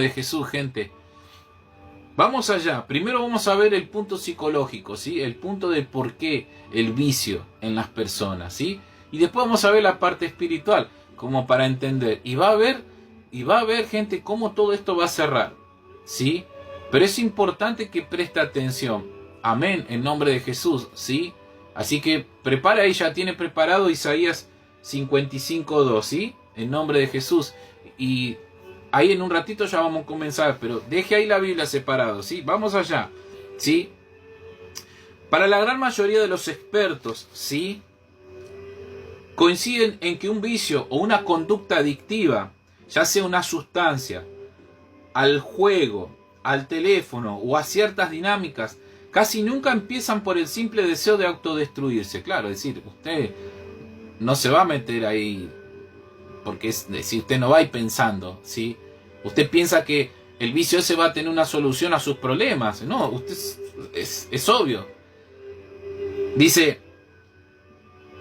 de Jesús, gente. Vamos allá. Primero vamos a ver el punto psicológico, ¿sí? El punto de por qué el vicio en las personas, ¿sí? Y después vamos a ver la parte espiritual, como para entender. Y va a ver, gente, cómo todo esto va a cerrar, ¿sí? Pero es importante que preste atención. Amén, en nombre de Jesús, ¿sí? Así que prepara ahí, ya tiene preparado Isaías 55:2, ¿sí? En nombre de Jesús. Y ahí en un ratito ya vamos a comenzar, pero deje ahí la Biblia separado, ¿sí? Vamos allá, ¿sí? Para la gran mayoría de los expertos, ¿sí? Coinciden en que un vicio o una conducta adictiva, ya sea una sustancia, al juego, al teléfono o a ciertas dinámicas, casi nunca empiezan por el simple deseo de autodestruirse. Claro, es decir, usted no se va a meter ahí porque es decir, usted no va a ir pensando, ¿sí? Usted piensa que el vicio ese va a tener una solución a sus problemas. No, usted es obvio. Dice,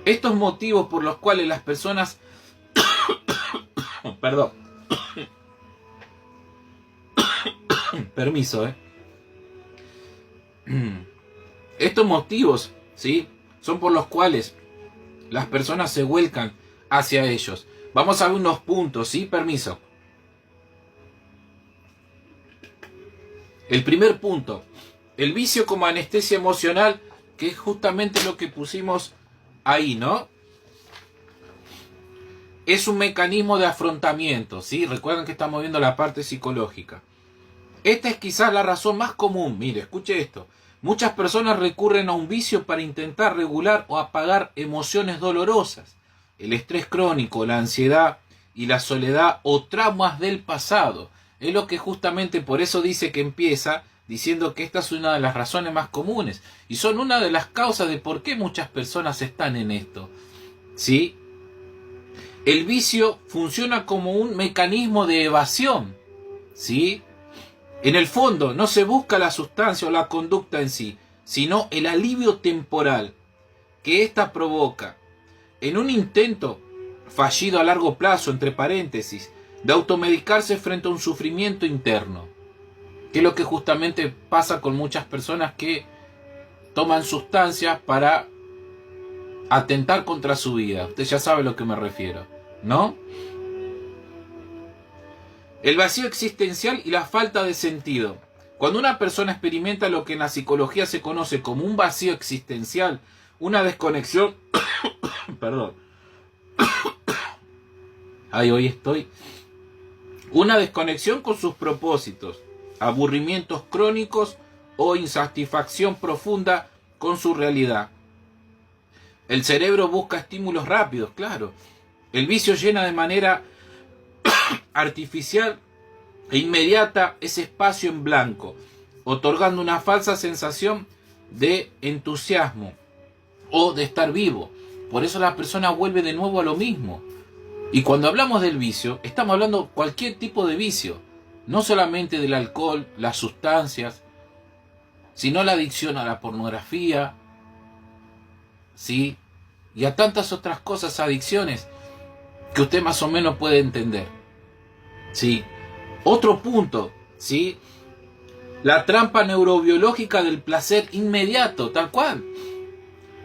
estos motivos por los cuales las personas perdón, permiso, estos motivos, ¿sí? Son por los cuales las personas se vuelcan hacia ellos. Vamos a ver unos puntos, ¿sí? Permiso. El primer punto, el vicio como anestesia emocional, que es justamente lo que pusimos ahí, ¿no? Es un mecanismo de afrontamiento, ¿sí? Recuerden que estamos viendo la parte psicológica. Esta es quizás la razón más común. Mire, escuche esto. Muchas personas recurren a un vicio para intentar regular o apagar emociones dolorosas. El estrés crónico, la ansiedad y la soledad o traumas del pasado. Es lo que justamente por eso dice que empieza diciendo que esta es una de las razones más comunes. Y son una de las causas de por qué muchas personas están en esto. ¿Sí? El vicio funciona como un mecanismo de evasión. ¿Sí? En el fondo no se busca la sustancia o la conducta en sí, sino el alivio temporal que ésta provoca. En un intento fallido a largo plazo, entre paréntesis, de automedicarse frente a un sufrimiento interno, que es lo que justamente pasa con muchas personas que toman sustancias para atentar contra su vida. Usted ya sabe a lo que me refiero, ¿no? El vacío existencial y la falta de sentido. Cuando una persona experimenta lo que en la psicología se conoce como un vacío existencial, una desconexión, perdón, ay, hoy estoy, una desconexión con sus propósitos, aburrimientos crónicos o insatisfacción profunda con su realidad. El cerebro busca estímulos rápidos, claro. El vicio llena de manera artificial e inmediata ese espacio en blanco, otorgando una falsa sensación de entusiasmo o de estar vivo. Por eso la persona vuelve de nuevo a lo mismo. Y cuando hablamos del vicio, estamos hablando de cualquier tipo de vicio, no solamente del alcohol, las sustancias, sino la adicción a la pornografía, ¿sí? Y a tantas otras cosas, adicciones, que usted más o menos puede entender. ¿Sí? Otro punto, ¿sí? La trampa neurobiológica del placer inmediato, tal cual.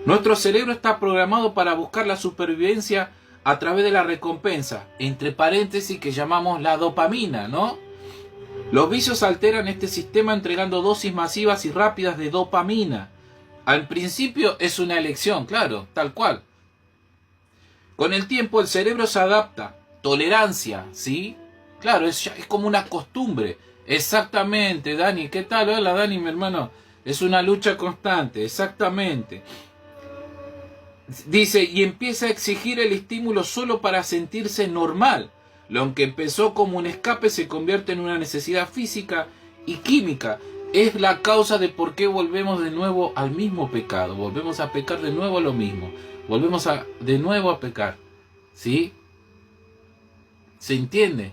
Nuestro cerebro está programado para buscar la supervivencia a través de la recompensa, entre paréntesis que llamamos la dopamina, ¿no? Los vicios alteran este sistema entregando dosis masivas y rápidas de dopamina. Al principio es una elección, claro, tal cual. Con el tiempo el cerebro se adapta, tolerancia, ¿sí? Claro, es como una costumbre. Exactamente, Dani, ¿qué tal? Hola, Dani, mi hermano. Es una lucha constante, exactamente. Dice, y empieza a exigir el estímulo solo para sentirse normal. Lo que empezó como un escape se convierte en una necesidad física y química. Es la causa de por qué volvemos de nuevo al mismo pecado. Volvemos a pecar de nuevo a lo mismo. Volvemos de nuevo a pecar. ¿Sí? ¿Se entiende?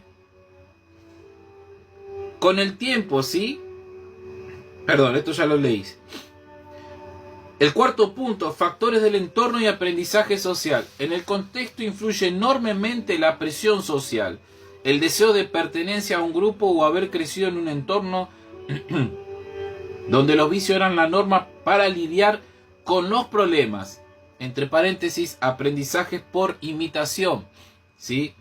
Con el tiempo, ¿sí? Perdón, esto ya lo leí. El cuarto punto, factores del entorno y aprendizaje social. En el contexto influye enormemente la presión social. el deseo de pertenencia a un grupo o haber crecido en un entorno donde los vicios eran la norma para lidiar con los problemas. Entre paréntesis, aprendizajes por imitación, ¿sí?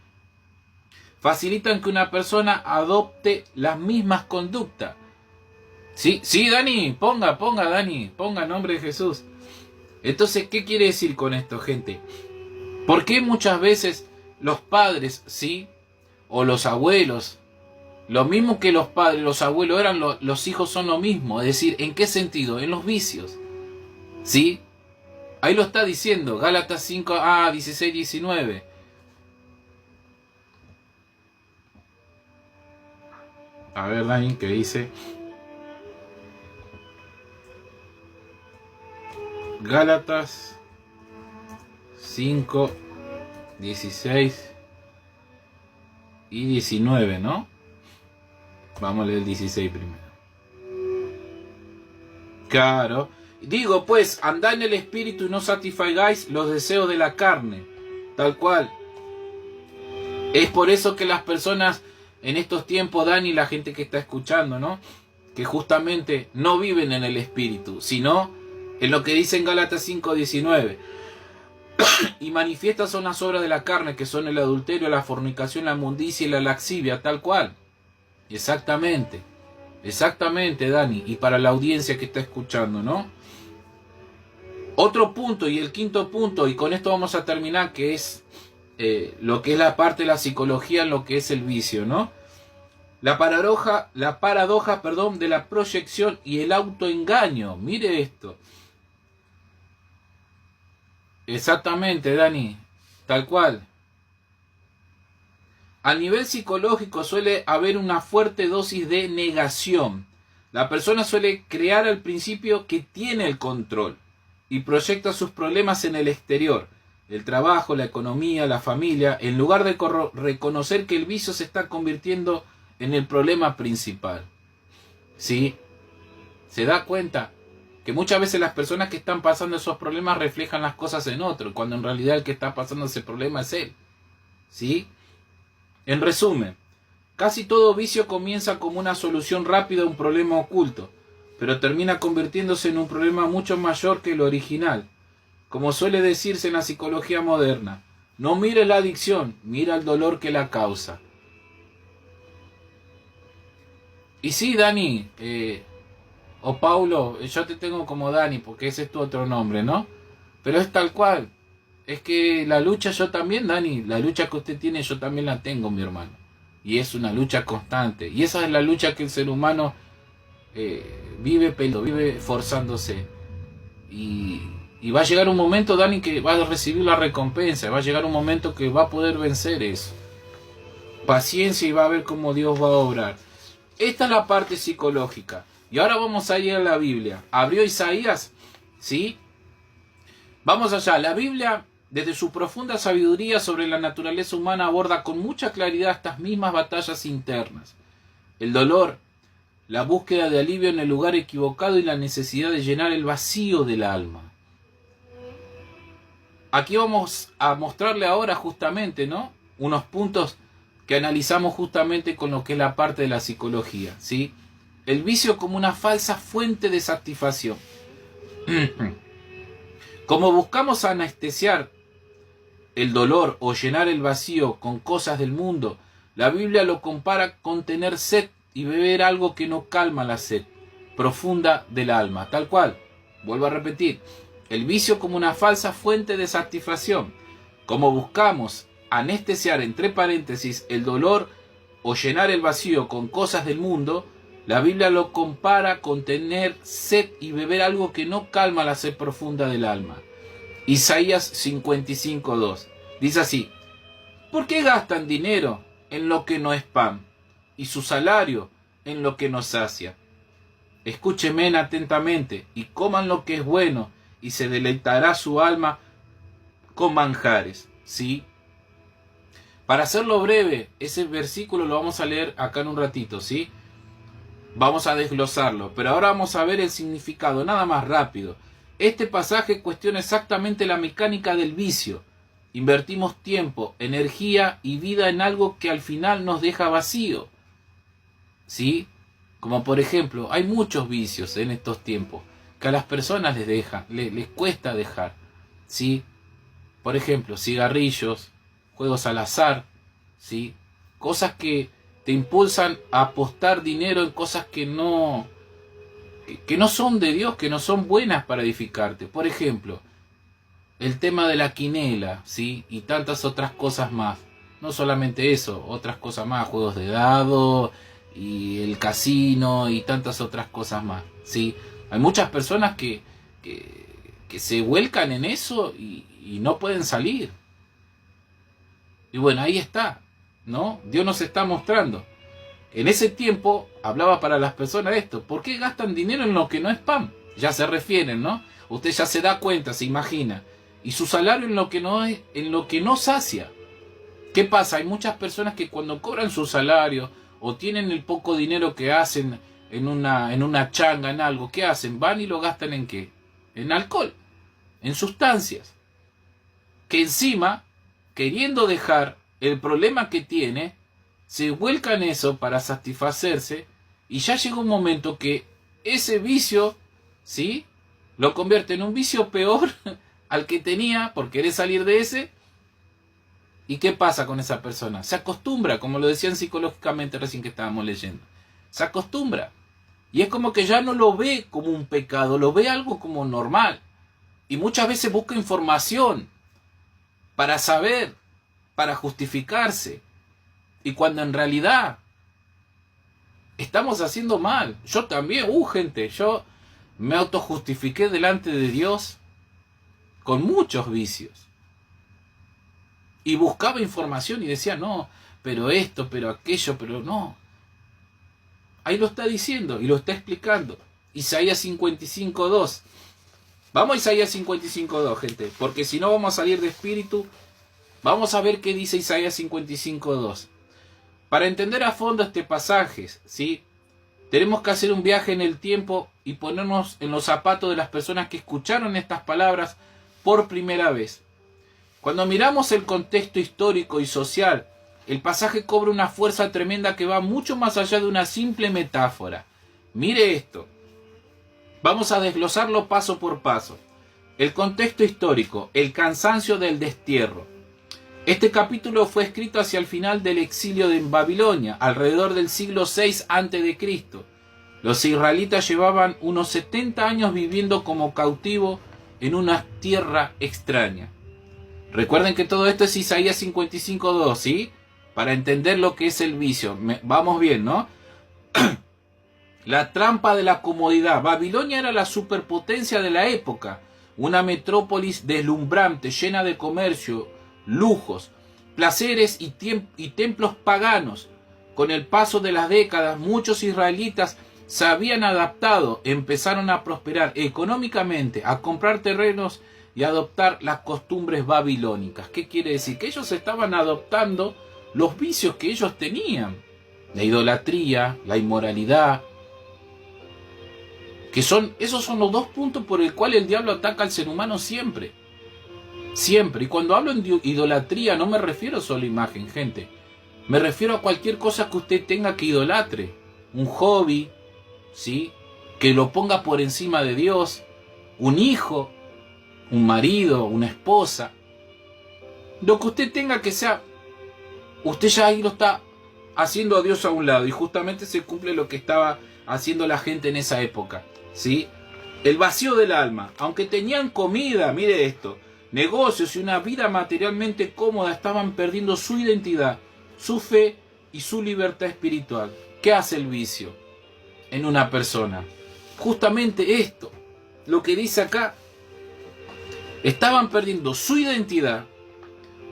Facilitan que una persona adopte las mismas conductas. Sí, sí, Dani, ponga, Dani, ponga en nombre de Jesús. Entonces, ¿qué quiere decir con esto, gente? ¿Por qué muchas veces los padres, sí, o los abuelos, lo mismo que los padres, los abuelos eran, los hijos son lo mismo? Es decir, ¿en qué sentido? En los vicios, ¿sí? Ahí lo está diciendo, Gálatas 5, 16, 19. A ver, Dani, ¿qué dice? Gálatas 5, 16 y 19, ¿no? Vamos a leer el 16 primero. Claro. Digo, pues, andad en el espíritu y no satisfagáis los deseos de la carne. Tal cual. Es por eso que las personas en estos tiempos, Dani, la gente que está escuchando, ¿no? Que justamente no viven en el espíritu, sino en lo que dice en Gálatas 5:19. Y manifiestas son las obras de la carne, que son el adulterio, la fornicación, la inmundicia y la laxivia, tal cual. Exactamente. Exactamente, Dani. Y para la audiencia que está escuchando, ¿no? Otro punto, y el quinto punto, y con esto vamos a terminar, que es lo que es la parte de la psicología en lo que es el vicio, ¿no? La paradoja, de la proyección y el autoengaño. Mire esto. Exactamente, Dani, tal cual. A nivel psicológico suele haber una fuerte dosis de negación. La persona suele crear al principio que tiene el control y proyecta sus problemas en el exterior, el trabajo, la economía, la familia, en lugar de reconocer que el vicio se está convirtiendo en el problema principal. ¿Sí? ¿Se da cuenta? Que muchas veces las personas que están pasando esos problemas reflejan las cosas en otro, cuando en realidad el que está pasando ese problema es él. ¿Sí? En resumen, casi todo vicio comienza como una solución rápida a un problema oculto, pero termina convirtiéndose en un problema mucho mayor que el original. Como suele decirse en la psicología moderna, no mire la adicción, mira el dolor que la causa. Y sí, Dani, o Paulo, yo te tengo como Dani porque ese es tu otro nombre, ¿no? Pero es tal cual. Es que la lucha yo también, Dani, la lucha que usted tiene yo también la tengo, mi hermano. Y es una lucha constante. Y esa es la lucha que el ser humano vive forzándose. Y va a llegar un momento, Dani, que va a recibir la recompensa. Va a llegar un momento que va a poder vencer eso. Paciencia y va a ver cómo Dios va a obrar. Esta es la parte psicológica. Y ahora vamos a ir a la Biblia. ¿Abrió Isaías? ¿Sí? Vamos allá. La Biblia, desde su profunda sabiduría sobre la naturaleza humana, aborda con mucha claridad estas mismas batallas internas. El dolor, la búsqueda de alivio en el lugar equivocado y la necesidad de llenar el vacío del alma. Aquí vamos a mostrarle ahora justamente, ¿no? Unos puntos que analizamos justamente con lo que es la parte de la psicología, ¿sí? El vicio como una falsa fuente de satisfacción. Como buscamos anestesiar el dolor o llenar el vacío con cosas del mundo, la Biblia lo compara con tener sed y beber algo que no calma la sed profunda del alma. Tal cual, vuelvo a repetir, el vicio como una falsa fuente de satisfacción. Como buscamos anestesiar, entre paréntesis, el dolor o llenar el vacío con cosas del mundo, la Biblia lo compara con tener sed y beber algo que no calma la sed profunda del alma. Isaías 55:2 dice así: ¿por qué gastan dinero en lo que no es pan y su salario en lo que no sacia? Escúchenme atentamente y coman lo que es bueno, y se deleitará su alma con manjares. ¿Sí? Para hacerlo breve, ese versículo lo vamos a leer acá en un ratito, ¿sí? Vamos a desglosarlo, pero ahora vamos a ver el significado, nada más rápido. Este pasaje cuestiona exactamente la mecánica del vicio invertimos tiempo, energía y vida en algo que al final nos deja vacío. ¿Sí? Como por ejemplo, hay muchos vicios en estos tiempos que a las personas les cuesta dejar. ¿Sí? Por ejemplo, cigarrillos, juegos al azar, ¿sí? Cosas que te impulsan a apostar dinero en cosas que no son de Dios, que no son buenas para edificarte. Por ejemplo, el tema de la quinela, ¿sí? Y tantas otras cosas más. No solamente eso, otras cosas más, juegos de dado y el casino y tantas otras cosas más, ¿sí? Hay muchas personas que se vuelcan en eso y no pueden salir. Y bueno, ahí está, ¿no? Dios nos está mostrando. En ese tiempo hablaba para las personas esto. ¿Por qué gastan dinero en lo que no es pan? Ya se refieren, ¿no? Usted ya se da cuenta, se imagina. Y su salario en lo que no sacia. ¿Qué pasa? Hay muchas personas que cuando cobran su salario o tienen el poco dinero que hacen en una changa, en algo, ¿qué hacen? Van y lo gastan ¿en qué? En alcohol, en sustancias. Que encima, queriendo dejar el problema que tiene, se vuelca en eso para satisfacerse y ya llega un momento que ese vicio, ¿sí? Lo convierte en un vicio peor al que tenía por querer salir de ese. ¿Y qué pasa con esa persona? Se acostumbra, como lo decían psicológicamente recién que estábamos leyendo. Se acostumbra. Y es como que ya no lo ve como un pecado, lo ve algo como normal. Y muchas veces busca información para saber, para justificarse. Y cuando en realidad estamos haciendo mal. Yo también, gente, yo me autojustifiqué delante de Dios con muchos vicios. Y buscaba información y decía, no, pero esto, pero aquello, pero no. Ahí lo está diciendo y lo está explicando. Isaías 55.2. Vamos a Isaías 55.2, gente, porque si no vamos a salir de espíritu. Vamos a ver qué dice Isaías 55.2. Para entender a fondo este pasaje, ¿sí? Tenemos que hacer un viaje en el tiempo y ponernos en los zapatos de las personas que escucharon estas palabras por primera vez. Cuando miramos el contexto histórico y social, el pasaje cobra una fuerza tremenda que va mucho más allá de una simple metáfora. Mire esto. Vamos a desglosarlo paso por paso. El contexto histórico, el cansancio del destierro. Este capítulo fue escrito hacia el final del exilio en Babilonia, alrededor del siglo VI a.C. Los israelitas llevaban unos 70 años viviendo como cautivos en una tierra extraña. Recuerden que todo esto es Isaías 55.2, ¿sí? Para entender lo que es el vicio. Vamos bien, ¿no? La trampa de la comodidad. Babilonia era la superpotencia de la época. Una metrópolis deslumbrante, llena de comercio, lujos, placeres y templos paganos. Con el paso de las décadas, muchos israelitas se habían adaptado, empezaron a prosperar económicamente, a comprar terrenos y adoptar las costumbres babilónicas. ¿Qué quiere decir? Que ellos estaban adoptando los vicios que ellos tenían. La idolatría, la inmoralidad. Esos son los dos puntos por el cual el diablo ataca al ser humano siempre. Siempre. Y cuando hablo de idolatría no me refiero solo a imagen, gente. Me refiero a cualquier cosa que usted tenga que idolatre. Un hobby, ¿sí? Que lo ponga por encima de Dios. Un hijo, un marido, una esposa. Lo que usted tenga que sea, usted ya ahí lo está haciendo a Dios a un lado. Y justamente se cumple lo que estaba haciendo la gente en esa época, ¿sí? El vacío del alma. Aunque tenían comida, mire esto, negocios y una vida materialmente cómoda, estaban perdiendo su identidad, su fe y su libertad espiritual. ¿Qué hace el vicio en una persona? Justamente esto, lo que dice acá. Estaban perdiendo su identidad,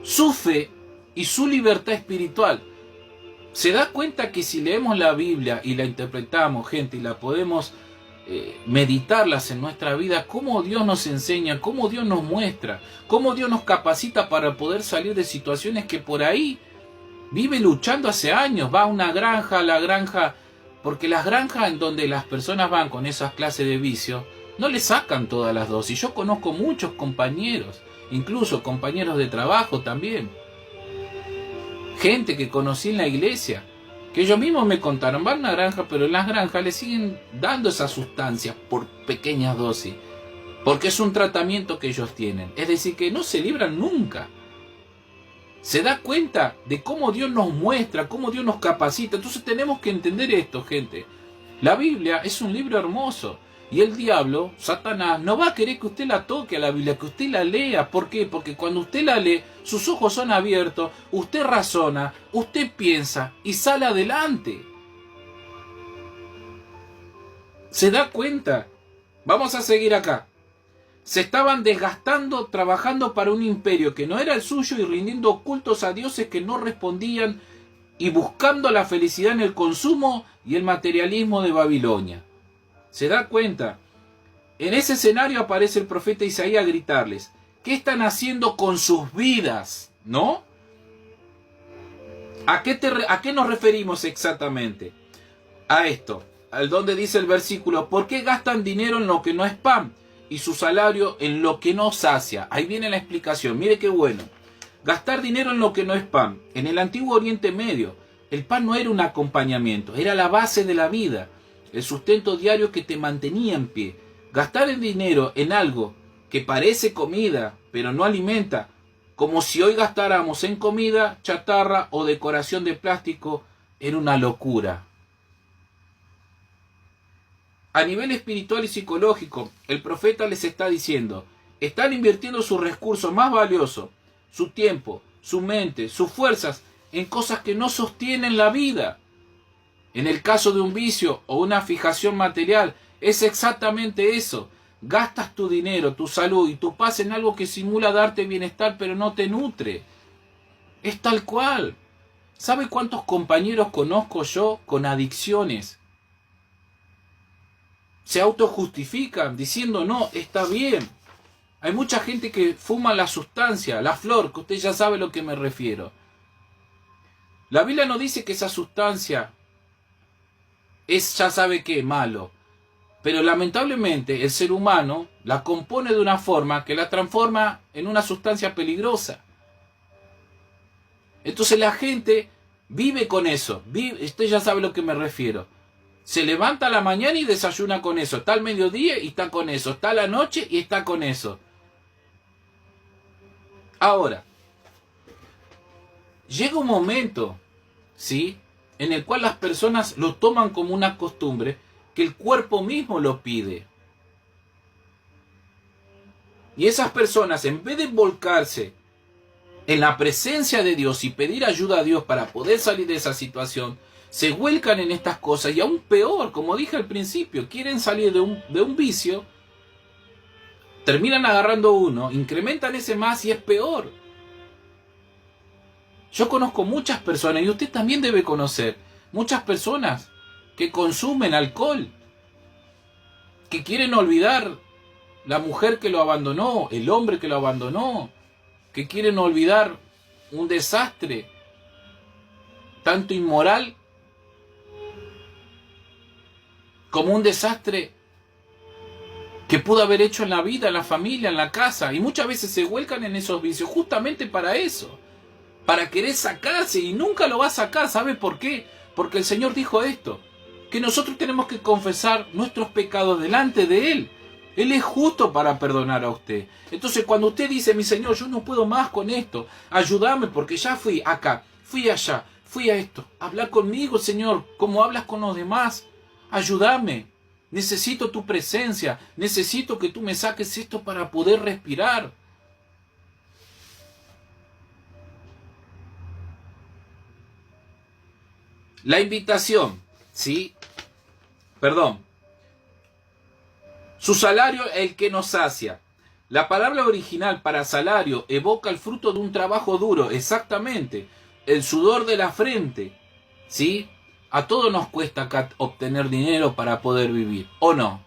su fe y su libertad espiritual. ¿Se da cuenta que si leemos la Biblia y la interpretamos, gente, y la podemos meditarlas en nuestra vida, cómo Dios nos enseña, cómo Dios nos muestra, cómo Dios nos capacita para poder salir de situaciones que por ahí vive luchando hace años? Va a una granja, la granja, porque las granjas en donde las personas van con esas clases de vicios, no le sacan todas las dosis. Yo conozco muchos compañeros, incluso compañeros de trabajo también. Gente que conocí en la iglesia, que ellos mismos me contaron, van a una granja, pero en las granjas les siguen dando esas sustancias por pequeñas dosis, porque es un tratamiento que ellos tienen. Es decir, que no se libran nunca. Se da cuenta de cómo Dios nos muestra, cómo Dios nos capacita. Entonces tenemos que entender esto, gente. La Biblia es un libro hermoso. Y el diablo, Satanás, no va a querer que usted la toque a la Biblia, que usted la lea. ¿Por qué? Porque cuando usted la lee, sus ojos son abiertos, usted razona, usted piensa y sale adelante. ¿Se da cuenta? Vamos a seguir acá. Se estaban desgastando trabajando para un imperio que no era el suyo y rindiendo cultos a dioses que no respondían y buscando la felicidad en el consumo y el materialismo de Babilonia. ¿Se da cuenta? En ese escenario aparece el profeta Isaías a gritarles, ¿qué están haciendo con sus vidas? ¿No? ¿A qué nos referimos exactamente? A esto, al donde dice el versículo, ¿por qué gastan dinero en lo que no es pan? Y su salario en lo que no sacia. Ahí viene la explicación, mire qué bueno. Gastar dinero en lo que no es pan. En el antiguo Oriente Medio, el pan no era un acompañamiento, era la base de la vida, el sustento diario que te mantenía en pie. Gastar el dinero en algo que parece comida, pero no alimenta, como si hoy gastáramos en comida, chatarra o decoración de plástico, era una locura. A nivel espiritual y psicológico, el profeta les está diciendo, están invirtiendo sus recursos más valiosos, su tiempo, su mente, sus fuerzas, en cosas que no sostienen la vida. En el caso de un vicio o una fijación material, es exactamente eso. Gastas tu dinero, tu salud y tu paz en algo que simula darte bienestar, pero no te nutre. Es tal cual. ¿Sabe cuántos compañeros conozco yo con adicciones? Se autojustifican diciendo, no, está bien. Hay mucha gente que fuma la sustancia, la flor, que usted ya sabe a lo que me refiero. La Biblia no dice que esa sustancia es, ya sabe qué, malo. Pero lamentablemente el ser humano la compone de una forma que la transforma en una sustancia peligrosa. Entonces la gente vive con eso. Usted ya sabe a lo que me refiero. Se levanta a la mañana y desayuna con eso. Está al mediodía y está con eso. Está a la noche y está con eso. Ahora, llega un momento, ¿sí?, en el cual las personas lo toman como una costumbre que el cuerpo mismo lo pide. Y esas personas, en vez de volcarse en la presencia de Dios y pedir ayuda a Dios para poder salir de esa situación, se vuelcan en estas cosas y aún peor, como dije al principio, quieren salir de un vicio, terminan agarrando uno, incrementan ese más y es peor. Yo conozco muchas personas, y usted también debe conocer, muchas personas que consumen alcohol, que quieren olvidar la mujer que lo abandonó, el hombre que lo abandonó, que quieren olvidar un desastre tanto inmoral como un desastre que pudo haber hecho en la vida, en la familia, en la casa. Y muchas veces se vuelcan en esos vicios justamente para eso, para querer sacarse, y nunca lo va a sacar. ¿Sabe por qué? Porque el Señor dijo esto, que nosotros tenemos que confesar nuestros pecados delante de Él. Él es justo para perdonar a usted. Entonces cuando usted dice, mi Señor, yo no puedo más con esto, ayúdame porque ya fui acá, fui allá, fui a esto. Habla conmigo, Señor, como hablas con los demás. Ayúdame. Necesito tu presencia. Necesito que tú me saques esto para poder respirar. La invitación, ¿sí? Perdón. Su salario, el que nos sacia. La palabra original para salario evoca el fruto de un trabajo duro, exactamente. El sudor de la frente, ¿sí? A todos nos cuesta acá obtener dinero para poder vivir, ¿o no?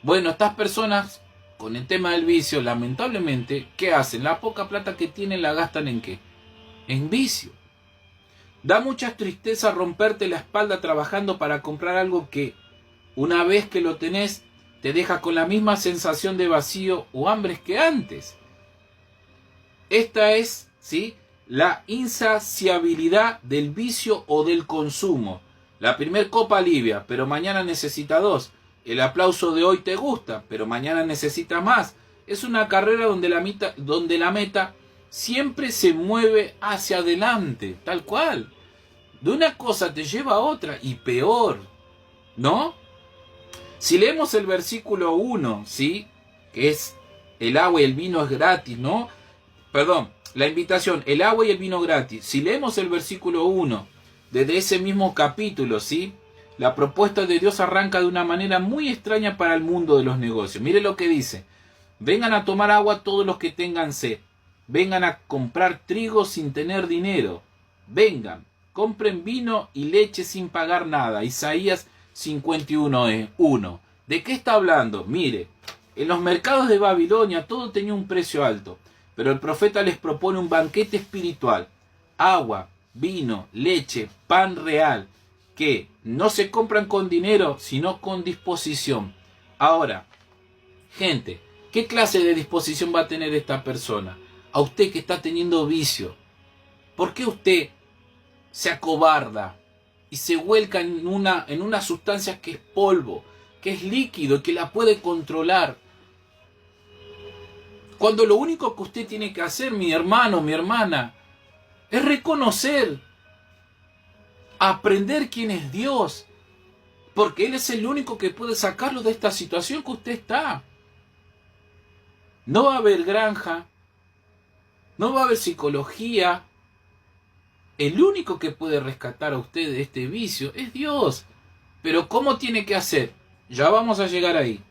Bueno, estas personas, con el tema del vicio, lamentablemente, ¿qué hacen? La poca plata que tienen la gastan ¿en qué? En vicio. Da mucha tristeza romperte la espalda trabajando para comprar algo que, una vez que lo tenés, te deja con la misma sensación de vacío o hambre que antes. Esta es, ¿sí?, la insaciabilidad del vicio o del consumo. La primer copa alivia, pero mañana necesita dos. El aplauso de hoy te gusta, pero mañana necesita más. Es una carrera donde la meta siempre se mueve hacia adelante, tal cual. De una cosa te lleva a otra y peor, ¿no? Si leemos el versículo 1, ¿sí?, que es el agua y el vino es gratis, ¿no? Perdón, la invitación, el agua y el vino gratis. Si leemos el versículo 1, desde ese mismo capítulo, ¿sí?, la propuesta de Dios arranca de una manera muy extraña para el mundo de los negocios. Mire lo que dice: vengan a tomar agua todos los que tengan sed. Vengan a comprar trigo sin tener dinero. Vengan, compren vino y leche sin pagar nada. Isaías 51:1. ¿De qué está hablando? Mire, en los mercados de Babilonia todo tenía un precio alto, pero el profeta les propone un banquete espiritual. Agua, vino, leche, pan real, que no se compran con dinero, sino con disposición. Ahora, gente, ¿qué clase de disposición va a tener esta persona? A usted que está teniendo vicio. ¿Por qué usted se acobarda y se vuelca en una sustancia que es polvo, que es líquido, que la puede controlar? Cuando lo único que usted tiene que hacer, mi hermano, mi hermana, es reconocer, aprender quién es Dios, porque Él es el único que puede sacarlo de esta situación que usted está. No va a haber granja, no va a haber psicología. El único que puede rescatar a usted de este vicio es Dios. Pero ¿cómo tiene que hacer? Ya vamos a llegar ahí.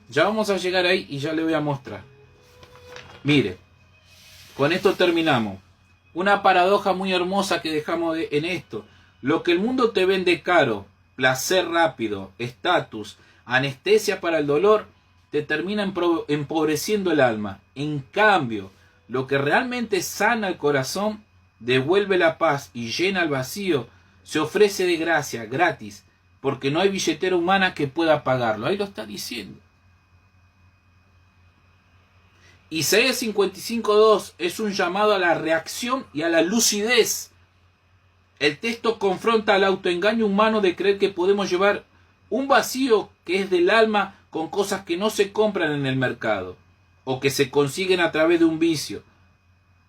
Ya vamos a llegar ahí y ya le voy a mostrar. Mire, con esto terminamos. Una paradoja muy hermosa que dejamos en esto. Lo que el mundo te vende caro, placer rápido, estatus, anestesia para el dolor, te termina empobreciendo el alma. En cambio, lo que realmente sana el corazón, devuelve la paz y llena el vacío, se ofrece de gracia, gratis, porque no hay billetera humana que pueda pagarlo. Ahí lo está diciendo. Isaías 55:2 es un llamado a la reacción y a la lucidez. El texto confronta al autoengaño humano de creer que podemos llevar un vacío que es del alma con cosas que no se compran en el mercado o que se consiguen a través de un vicio.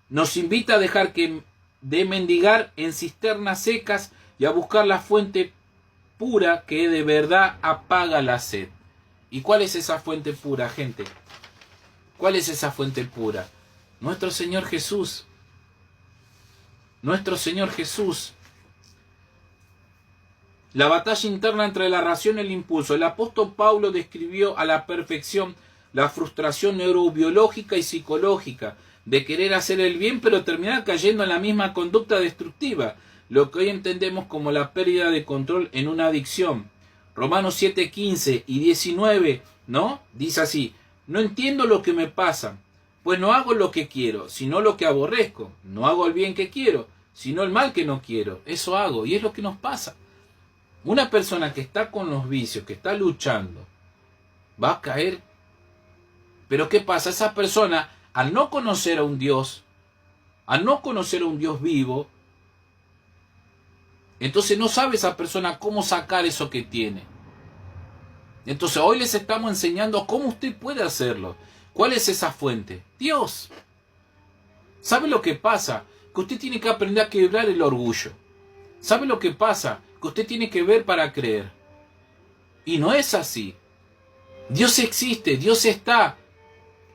Nos invita a dejar de mendigar en cisternas secas y a buscar la fuente pura que de verdad apaga la sed. ¿Y cuál es esa fuente pura, gente? ¿Cuál es esa fuente pura? Nuestro Señor Jesús. Nuestro Señor Jesús. La batalla interna entre la razón y el impulso. El apóstol Pablo describió a la perfección la frustración neurobiológica y psicológica de querer hacer el bien pero terminar cayendo en la misma conducta destructiva, lo que hoy entendemos como la pérdida de control en una adicción. Romanos 7:15 y 19, ¿no? Dice así: no entiendo lo que me pasa, pues no hago lo que quiero, sino lo que aborrezco. No hago el bien que quiero, sino el mal que no quiero. Eso hago, y es lo que nos pasa. Una persona que está con los vicios, que está luchando, va a caer. Pero ¿qué pasa? Esa persona, al no conocer a un Dios, al no conocer a un Dios vivo, entonces no sabe esa persona cómo sacar eso que tiene. Entonces hoy les estamos enseñando cómo usted puede hacerlo. ¿Cuál es esa fuente? Dios. ¿Sabe lo que pasa? Que usted tiene que aprender a quebrar el orgullo. ¿Sabe lo que pasa? Que usted tiene que ver para creer. Y no es así. Dios existe, Dios está.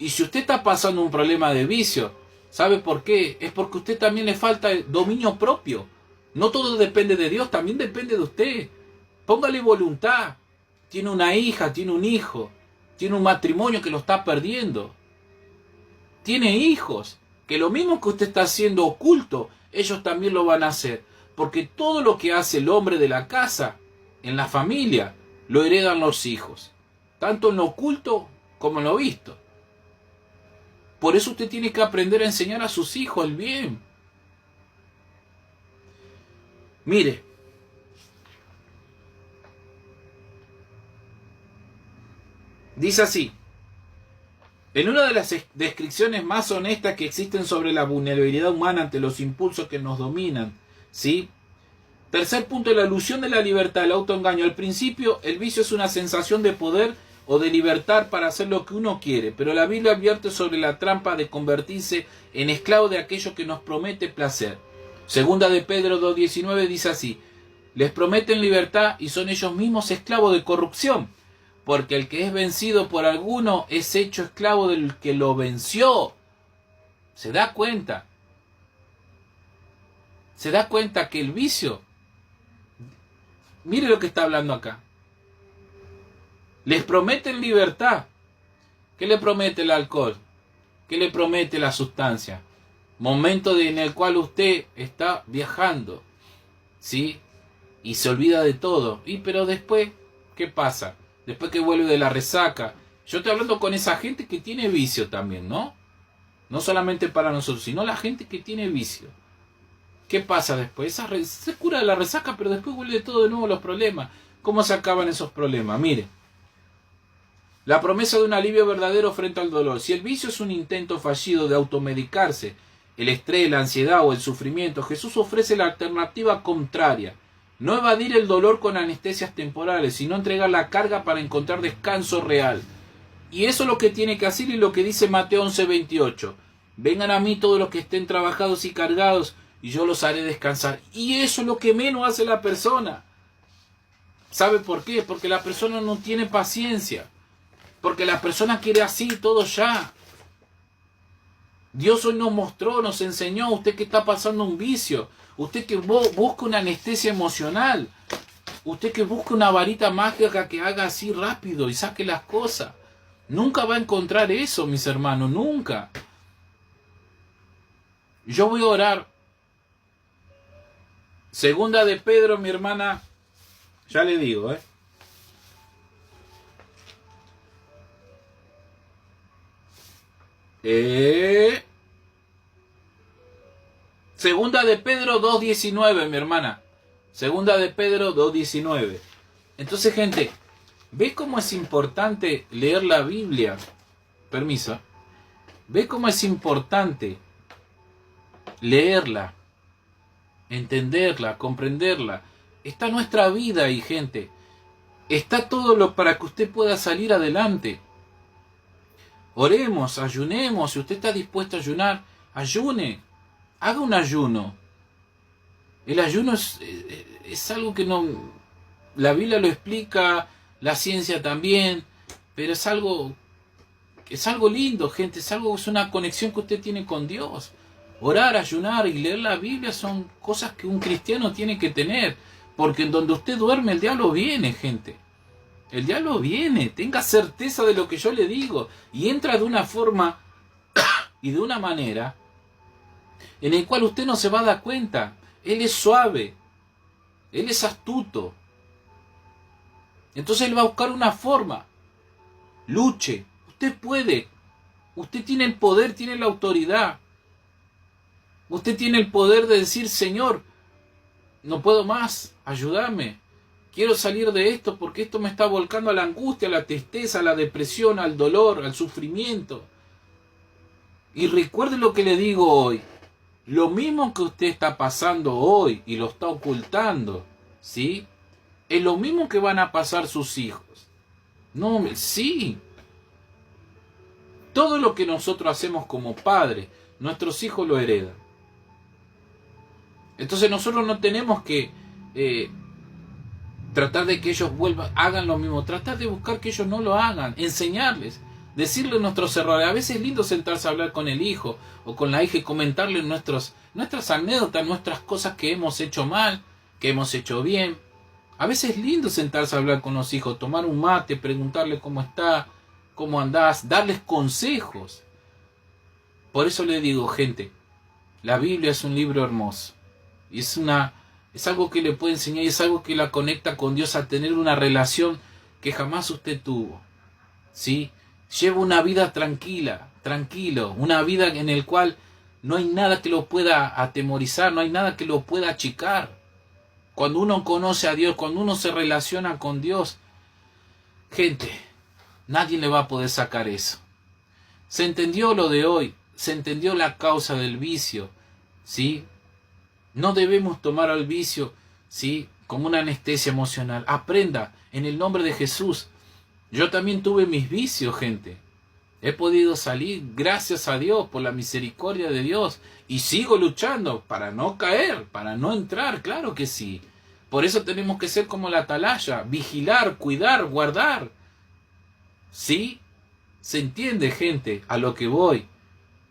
Y si usted está pasando un problema de vicio, ¿sabe por qué? Es porque a usted también le falta el dominio propio. No todo depende de Dios, también depende de usted. Póngale voluntad. Tiene una hija, tiene un hijo, tiene un matrimonio que lo está perdiendo. Tiene hijos, que lo mismo que usted está haciendo oculto, ellos también lo van a hacer. Porque todo lo que hace el hombre de la casa, en la familia, lo heredan los hijos. Tanto en lo oculto como en lo visto. Por eso usted tiene que aprender a enseñar a sus hijos el bien. Mire, dice así, En una de las descripciones más honestas que existen sobre la vulnerabilidad humana ante los impulsos que nos dominan, ¿sí? Tercer punto, la ilusión de la libertad, el autoengaño. Al principio, el vicio es una sensación de poder o de libertad para hacer lo que uno quiere, pero la Biblia advierte sobre la trampa de convertirse en esclavo de aquello que nos promete placer. Segunda de Pedro 2:19 dice así: les prometen libertad y son ellos mismos esclavos de corrupción, porque el que es vencido por alguno es hecho esclavo del que lo venció. ¿Se da cuenta? ¿Se da cuenta que el vicio? Mire lo que está hablando acá. Les prometen libertad. ¿Qué le promete el alcohol? ¿Qué le promete la sustancia? Momento en el cual usted está viajando, ¿sí? Y se olvida de todo. Pero después, ¿qué pasa? Después que vuelve de la resaca. Yo estoy hablando con esa gente que tiene vicio también, ¿no? No solamente para nosotros, sino la gente que tiene vicio. ¿Qué pasa después? Se cura de la resaca, pero después vuelve todo de nuevo los problemas. ¿Cómo se acaban esos problemas? Mire, la promesa de un alivio verdadero frente al dolor. Si el vicio es un intento fallido de automedicarse, el estrés, la ansiedad o el sufrimiento, Jesús ofrece la alternativa contraria. No evadir el dolor con anestesias temporales, sino entregar la carga para encontrar descanso real. Y eso es lo que tiene que hacer y lo que dice Mateo 11:28. Vengan a mí todos los que estén trabajados y cargados, y yo los haré descansar. Y eso es lo que menos hace la persona. ¿Sabe por qué? Porque la persona no tiene paciencia. Porque la persona quiere así, todo ya. Dios hoy nos mostró, nos enseñó, usted que está pasando un vicio, usted que busca una anestesia emocional, usted que busca una varita mágica que haga así rápido y saque las cosas. Nunca va a encontrar eso, mis hermanos, nunca. Yo voy a orar. Segunda de Pedro, mi hermana, ya le digo, Segunda de Pedro 2:19, mi hermana. Segunda de Pedro 2:19. Entonces, gente, ¿ve cómo es importante leer la Biblia? Permiso. ¿Ve cómo es importante leerla, entenderla, comprenderla? Está nuestra vida ahí, gente. Está todo para que usted pueda salir adelante. Oremos, ayunemos. Si usted está dispuesto a ayunar, ayune. Haga un ayuno. El ayuno es algo que no... La Biblia lo explica, la ciencia también, pero es algo lindo, gente. Es una conexión que usted tiene con Dios. Orar, ayunar y leer la Biblia son cosas que un cristiano tiene que tener. Porque en donde usted duerme, el diablo viene, gente. El diablo viene. Tenga certeza de lo que yo le digo. Y entra de una forma y de una manera en el cual usted no se va a dar cuenta. Él es suave. Él es astuto. Entonces él va a buscar una forma. Luche. Usted puede. Usted tiene el poder, tiene la autoridad. Usted tiene el poder de decir: Señor, no puedo más, ayúdame. Quiero salir de esto porque esto me está volcando a la angustia, a la tristeza, a la depresión, al dolor, al sufrimiento. Y recuerde lo que le digo hoy. Lo mismo que usted está pasando hoy y lo está ocultando, ¿sí? Es lo mismo que van a pasar sus hijos. No, sí. Todo lo que nosotros hacemos como padres, nuestros hijos lo heredan. Entonces nosotros no tenemos que tratar de que ellos hagan lo mismo. Tratar de buscar que ellos no lo hagan. Enseñarles. Decirle nuestros errores. A veces es lindo sentarse a hablar con el hijo o con la hija y comentarle nuestras anécdotas, nuestras cosas que hemos hecho mal, que hemos hecho bien. A veces es lindo sentarse a hablar con los hijos, tomar un mate, preguntarle cómo está, cómo andás, darles consejos. Por eso le digo, gente, la Biblia es un libro hermoso. Y es algo que le puede enseñar y es algo que la conecta con Dios a tener una relación que jamás usted tuvo. ¿Sí? Lleva una vida tranquilo, una vida en la cual no hay nada que lo pueda atemorizar, no hay nada que lo pueda achicar. Cuando uno conoce a Dios, cuando uno se relaciona con Dios, gente, nadie le va a poder sacar eso. Se entendió lo de hoy, se entendió la causa del vicio, ¿sí? No debemos tomar al vicio, ¿sí?, como una anestesia emocional. Aprenda, en el nombre de Jesús. Yo también tuve mis vicios, gente. He podido salir, gracias a Dios, por la misericordia de Dios. Y sigo luchando para no caer, para no entrar, claro que sí. Por eso tenemos que ser como la atalaya, vigilar, cuidar, guardar. ¿Sí? ¿Se entiende, gente, a lo que voy?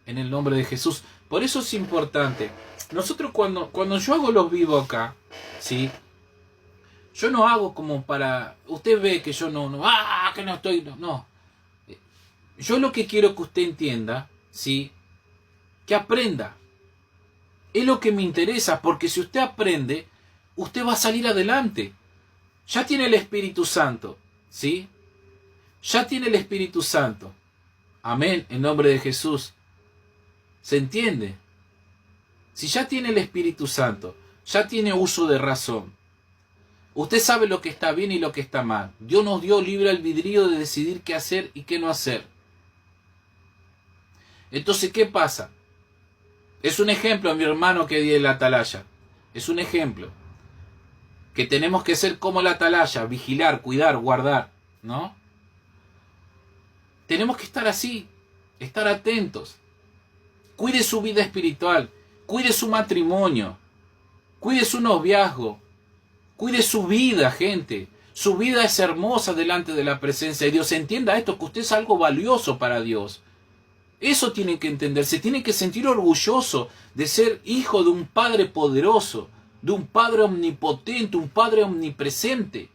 En el nombre de Jesús. Por eso es importante. Nosotros cuando yo hago los vivos acá, ¿sí?, yo no hago como para... Usted ve que yo que no estoy... No. Yo lo que quiero que usted entienda, ¿sí?, que aprenda. Es lo que me interesa, porque si usted aprende, usted va a salir adelante. Ya tiene el Espíritu Santo, ¿sí? Ya tiene el Espíritu Santo. Amén, en nombre de Jesús. ¿Se entiende? Si ya tiene el Espíritu Santo, ya tiene uso de razón. Usted sabe lo que está bien y lo que está mal. Dios nos dio libre albedrío de decidir qué hacer y qué no hacer. Entonces, ¿qué pasa? Es un ejemplo, mi hermano que di en la atalaya. Es un ejemplo. Que tenemos que ser como la atalaya, vigilar, cuidar, guardar, ¿no? Tenemos que estar así, estar atentos. Cuide su vida espiritual, cuide su matrimonio, cuide su noviazgo, cuide su vida, gente. Su vida es hermosa delante de la presencia de Dios. Entienda esto, que usted es algo valioso para Dios. Eso tiene que entender. Se tiene que sentir orgulloso de ser hijo de un Padre poderoso, de un Padre omnipotente, un Padre omnipresente.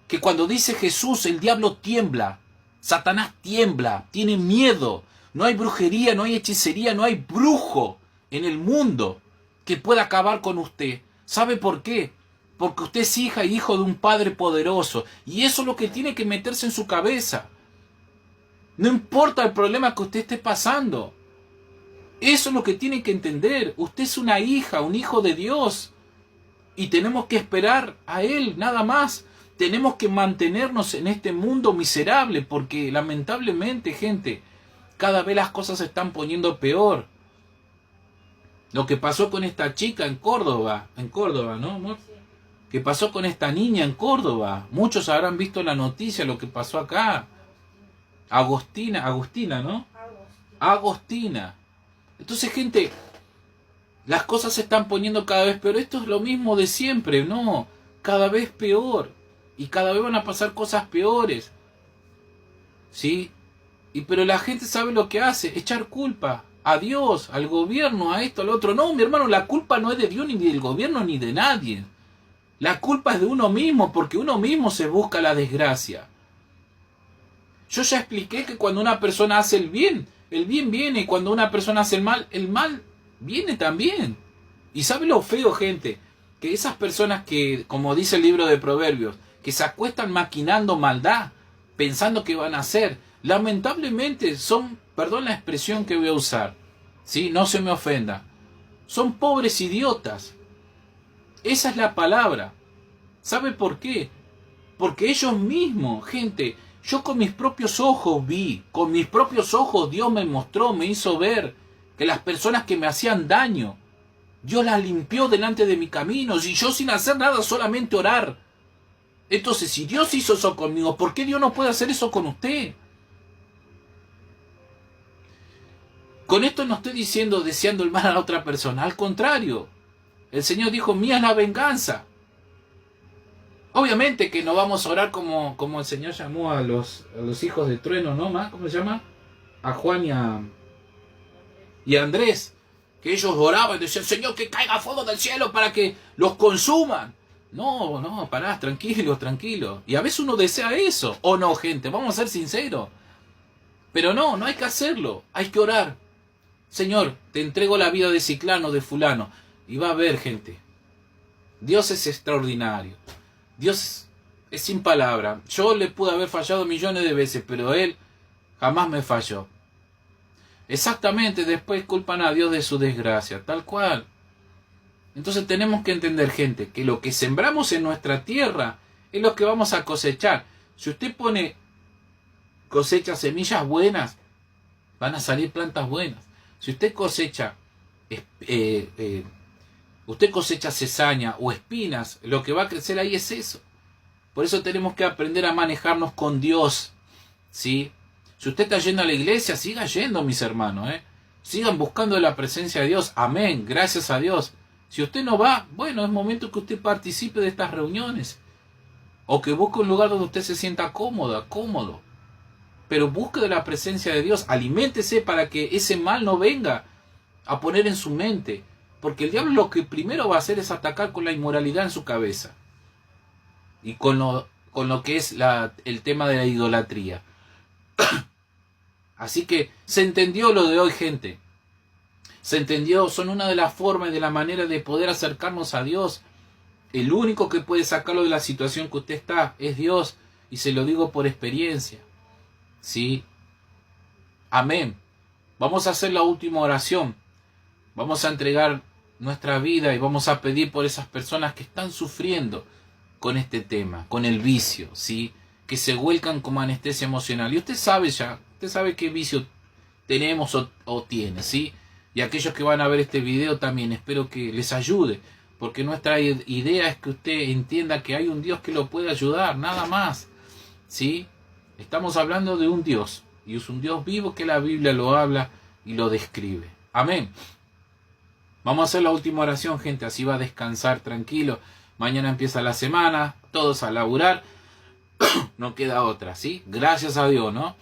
Que cuando dice Jesús, el diablo tiembla, Satanás tiembla, tiene miedo. No hay brujería, no hay hechicería, no hay brujo en el mundo que pueda acabar con usted. ¿Sabe por qué? Porque usted es hija y hijo de un Padre poderoso. Y eso es lo que tiene que meterse en su cabeza. No importa el problema que usted esté pasando. Eso es lo que tiene que entender. Usted es una hija, un hijo de Dios. Y tenemos que esperar a Él, nada más. Tenemos que mantenernos en este mundo miserable. Porque lamentablemente, gente, cada vez las cosas se están poniendo peor. Lo que pasó con esta chica en Córdoba, ¿no? ¿Qué pasó con esta niña en Córdoba? Muchos habrán visto en la noticia lo que pasó acá. Agostina, ¿no? Agostina. Entonces, gente, las cosas se están poniendo cada vez peor. Esto es lo mismo de siempre, no, cada vez peor. Y cada vez van a pasar cosas peores. ¿Sí? Pero la gente sabe lo que hace, echar culpa a Dios, al gobierno, a esto, al otro. No, mi hermano, la culpa no es de Dios, ni del gobierno, ni de nadie. La culpa es de uno mismo, porque uno mismo se busca la desgracia. Yo ya expliqué que cuando una persona hace el bien viene, y cuando una persona hace el mal viene también. Y ¿sabe lo feo, gente? Que esas personas que, como dice el libro de Proverbios, que se acuestan maquinando maldad, pensando que van a hacer, lamentablemente son, perdón la expresión que voy a usar, ¿sí? No se me ofenda, son pobres idiotas. Esa es la palabra. ¿Sabe por qué? Porque ellos mismos, gente, yo con mis propios ojos vi, con mis propios ojos Dios me mostró, me hizo ver que las personas que me hacían daño, Dios las limpió delante de mi camino, y yo sin hacer nada, solamente orar. Entonces, si Dios hizo eso conmigo, ¿por qué Dios no puede hacer eso con usted? Con esto no estoy diciendo deseando el mal a la otra persona, al contrario. El Señor dijo, mía es la venganza. Obviamente que no vamos a orar como el Señor llamó a los hijos de trueno, ¿no? ¿Cómo se llama? A Juan y a Andrés. Que ellos oraban y decían, Señor, que caiga fuego del cielo para que los consuman. No, pará, tranquilos. Y a veces uno desea eso. ¿O no, gente? Vamos a ser sinceros. Pero no hay que hacerlo. Hay que orar. Señor, te entrego la vida de Ciclano, de fulano. Y va a ver, gente. Dios es extraordinario. Dios es sin palabra. Yo le pude haber fallado millones de veces, pero Él jamás me falló. Exactamente, después culpan a Dios de su desgracia, tal cual. Entonces tenemos que entender, gente, que lo que sembramos en nuestra tierra es lo que vamos a cosechar. Si usted cosecha semillas buenas, van a salir plantas buenas. Si usted cosecha cizaña o espinas, lo que va a crecer ahí es eso. Por eso tenemos que aprender a manejarnos con Dios, ¿sí? Si usted está yendo a la iglesia, siga yendo, mis hermanos, sigan buscando la presencia de Dios. Amén, gracias a Dios. Si usted no va, bueno, es momento que usted participe de estas reuniones. O que busque un lugar donde usted se sienta cómodo. Pero busque de la presencia de Dios. Aliméntese para que ese mal no venga a poner en su mente. Porque el diablo lo que primero va a hacer es atacar con la inmoralidad en su cabeza. Y con lo que es el tema de la idolatría. Así que se entendió lo de hoy, gente. Se entendió, son una de las formas y de la manera de poder acercarnos a Dios. El único que puede sacarlo de la situación que usted está es Dios. Y se lo digo por experiencia. ¿Sí? Amén. Vamos a hacer la última oración. Vamos a entregar nuestra vida y vamos a pedir por esas personas que están sufriendo con este tema, con el vicio, ¿sí? Que se vuelcan como anestesia emocional. Y usted sabe qué vicio tenemos o tiene, ¿sí? Y aquellos que van a ver este video también espero que les ayude, porque nuestra idea es que usted entienda que hay un Dios que lo puede ayudar, nada más, ¿sí? Estamos hablando de un Dios, y es un Dios vivo que la Biblia lo habla y lo describe. Amén. Vamos a hacer la última oración, gente, así va a descansar tranquilo. Mañana empieza la semana, todos a laburar, no queda otra, ¿sí? Gracias a Dios, ¿no?